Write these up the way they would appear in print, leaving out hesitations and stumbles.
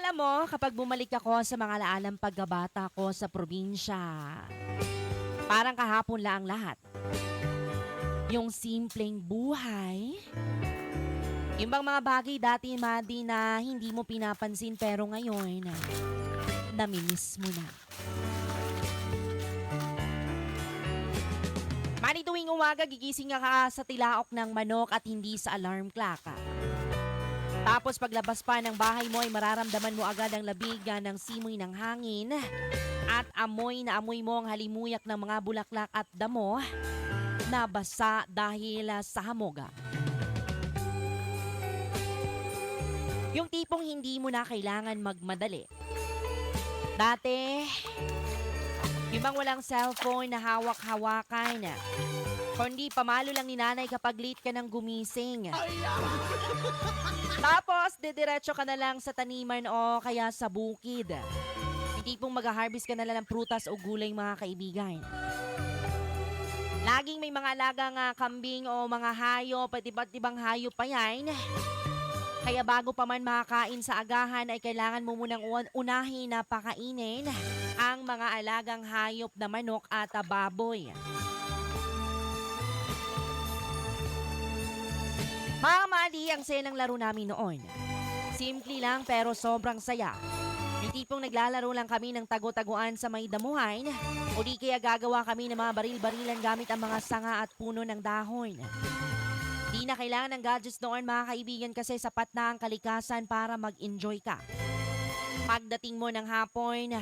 Alam mo, kapag bumalik ako sa mga laalang pagkabata ko sa probinsya, parang kahapon lang ang lahat. Yung simpleng buhay, yung bang mga bagay dati, Madi, na hindi mo pinapansin pero ngayon, namimiss mo na. Madi, tuwing umaga, gigising ka sa tilaok ng manok at hindi sa alarm clock. Tapos paglabas pa ng bahay mo ay mararamdaman mo agad ang labig ng simoy ng hangin at amoy na amoy mo ang halimuyak ng mga bulaklak at damo na basa dahil sa hamog. Yung tipong hindi mo na kailangan magmadali. Dati, yung bang walang cellphone na hawak-hawakan, kundi pamalo lang ni nanay kapag late ka ng gumising. Tapos, didiretso ka na lang sa taniman o kaya sa bukid. Hindi pong mag-harvest ka na lang ng prutas o gulay, mga kaibigan. Laging may mga alagang kambing o mga hayop at iba't ibang hayop pa yan. Kaya bago pa man makakain sa agahan ay kailangan mo munang unahin na pakainin ang mga alagang hayop na manok at baboy. Mga Mali, ang saya ng laro namin noon. Simple lang pero sobrang saya. Yung tipong naglalaro lang kami ng tago-taguan sa may damuhan o di kaya gagawa kami ng mga baril-barilan gamit ang mga sanga at puno ng dahon. Di na kailangan ng gadgets noon, mga kaibigan, kasi sapat na ang kalikasan para mag-enjoy ka. Pagdating mo ng hapon,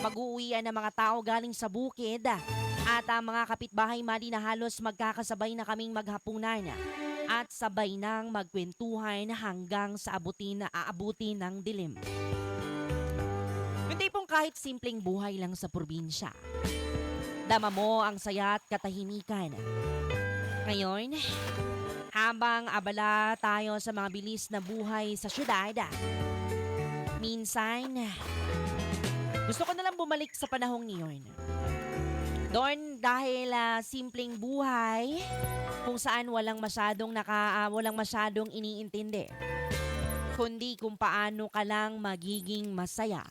mag-uuwian ng mga tao galing sa bukid at ang mga kapitbahay, Mali, na halos magkakasabay na kaming maghapunan at sabay nang magkwentuhan hanggang sa aabutin ng dilim. Yung tipong kahit simpleng buhay lang sa probinsya, dama mo ang saya at katahimikan. Ngayon, habang abala tayo sa mga bilis na buhay sa syudad, minsan, gusto ko na lang bumalik sa panahong niyon. Doon dahil simpleng buhay kung saan walang masyadong iniintindi, kundi kung paano ka lang magiging masaya